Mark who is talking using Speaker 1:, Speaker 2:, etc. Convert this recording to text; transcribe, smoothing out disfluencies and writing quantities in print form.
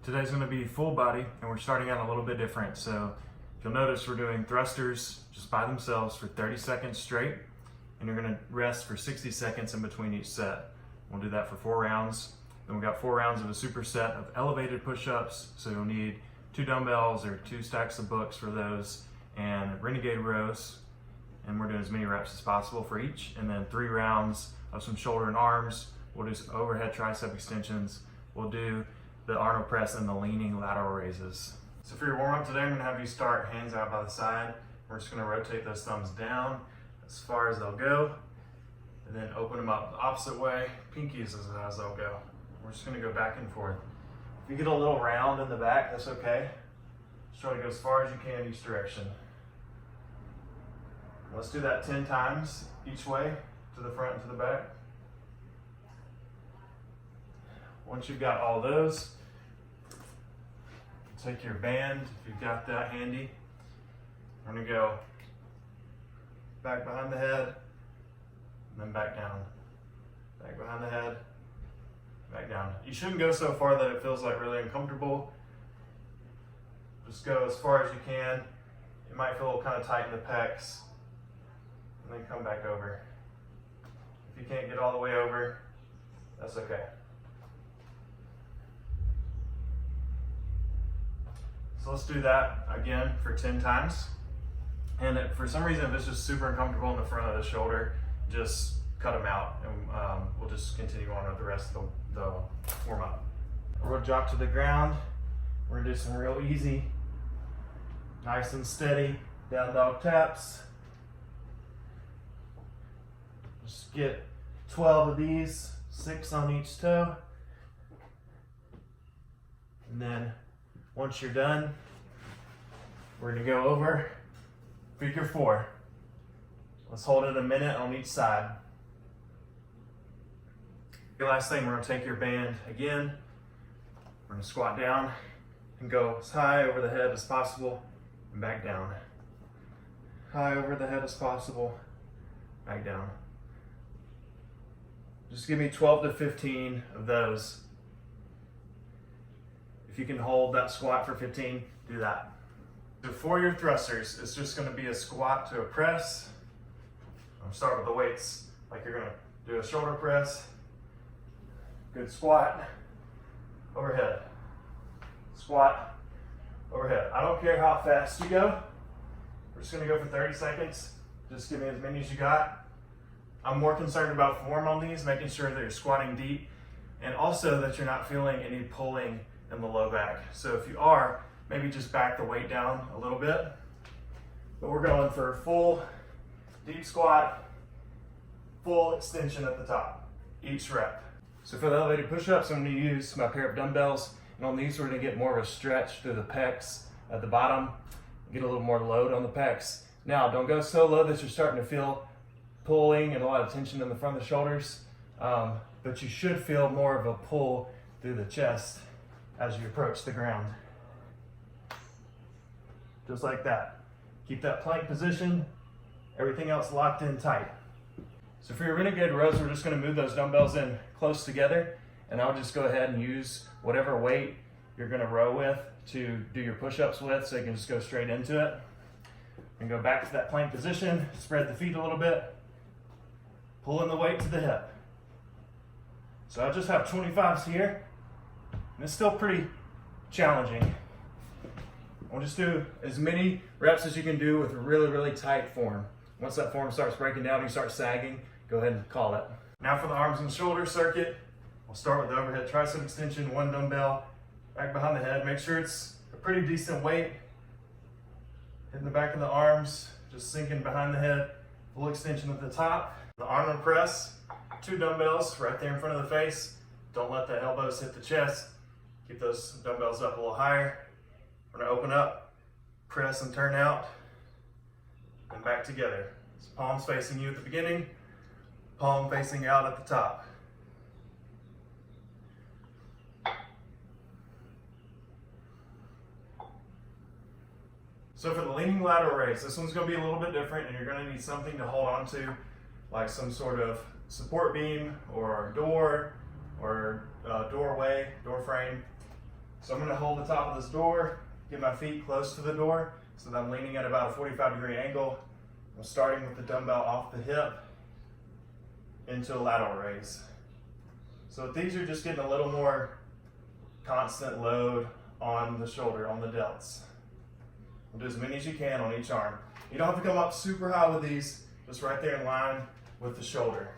Speaker 1: Today's going to be full body, and we're starting out a little bit different. So if you'll notice, we're doing thrusters just by themselves for 30 seconds straight, and you're going to rest for 60 seconds in between each set. We'll do that for 4 rounds. Then we've got 4 rounds of a superset of elevated push-ups, so you'll need 2 dumbbells or 2 stacks of books for those, and Renegade Rows, and we're doing as many reps as possible for each, and then 3 rounds of some shoulder and arms. We'll do some overhead tricep extensions. We'll do the Arnold Press and the leaning lateral raises. So for your warm-up today, I'm gonna have you start hands out by the side. We're just gonna rotate those thumbs down as far as they'll go, and then open them up the opposite way. Pinkies as high as they'll go. We're just gonna go back and forth. If you get a little round in the back, that's okay. Just try to go as far as you can each direction. Let's do that 10 times each way, to the front and to the back. Once you've got all those, take your band, if you've got that handy. We're gonna go back behind the head, and then back down. Back behind the head, back down. You shouldn't go so far that it feels like really uncomfortable. Just go as far as you can. It might feel kind of tight in the pecs, and then come back over. If you can't get all the way over, that's okay. So let's do that again for 10 times. And for some reason, if it's just super uncomfortable in the front of the shoulder, just cut them out, and we'll just continue on with the rest of the warm up. We're gonna drop to the ground. We're gonna do some real easy, nice and steady down dog taps. Just get 12 of these, 6 on each toe. And then once you're done, we're gonna go over figure 4. Let's hold it a minute on each side. Your last thing, we're gonna take your band again. We're gonna squat down and go as high over the head as possible and back down. High over the head as possible, back down. Just give me 12 to 15 of those. If you can hold that squat for 15, do that. So for your thrusters, it's just gonna be a squat to a press. I'm start with the weights, like you're gonna do a shoulder press, good squat, overhead, squat, overhead. I don't care how fast you go. We're just gonna go for 30 seconds. Just give me as many as you got. I'm more concerned about form on these, making sure that you're squatting deep, and also that you're not feeling any pulling in the low back. So if you are, maybe just back the weight down a little bit. But we're going for a full deep squat, full extension at the top, each rep. So for the elevated push-ups, I'm gonna use my pair of dumbbells, and on these we're gonna get more of a stretch through the pecs at the bottom, get a little more load on the pecs. Now, don't go so low that you're starting to feel pulling and a lot of tension in the front of the shoulders, but you should feel more of a pull through the chest as you approach the ground. Just like that. Keep that plank position, everything else locked in tight. So for your Renegade Rows, we're just gonna move those dumbbells in close together, and I'll just go ahead and use whatever weight you're gonna row with to do your push-ups with, so you can just go straight into it. And go back to that plank position, spread the feet a little bit, pulling the weight to the hip. So I just have 25s here, and it's still pretty challenging. We'll just do as many reps as you can do with a really, really tight form. Once that form starts breaking down and you start sagging, go ahead and call it. Now for the arms and shoulder circuit, we'll start with the overhead tricep extension, 1 dumbbell, back behind the head. Make sure it's a pretty decent weight. Hitting the back of the arms, just sinking behind the head, full extension at the top. The Arnold Press, 2 dumbbells right there in front of the face. Don't let the elbows hit the chest. Keep those dumbbells up a little higher. We're gonna open up, press and turn out, and back together. So palms facing you at the beginning, palm facing out at the top. So for the leaning lateral raise, this one's gonna be a little bit different, and you're gonna need something to hold on to, like some sort of support beam or door or doorway, door frame. So I'm going to hold the top of this door, get my feet close to the door so that I'm leaning at about a 45-degree angle. I'm starting with the dumbbell off the hip into a lateral raise. So with these, you're just getting a little more constant load on the shoulder, on the delts. We'll do as many as you can on each arm. You don't have to come up super high with these, just right there in line with the shoulder.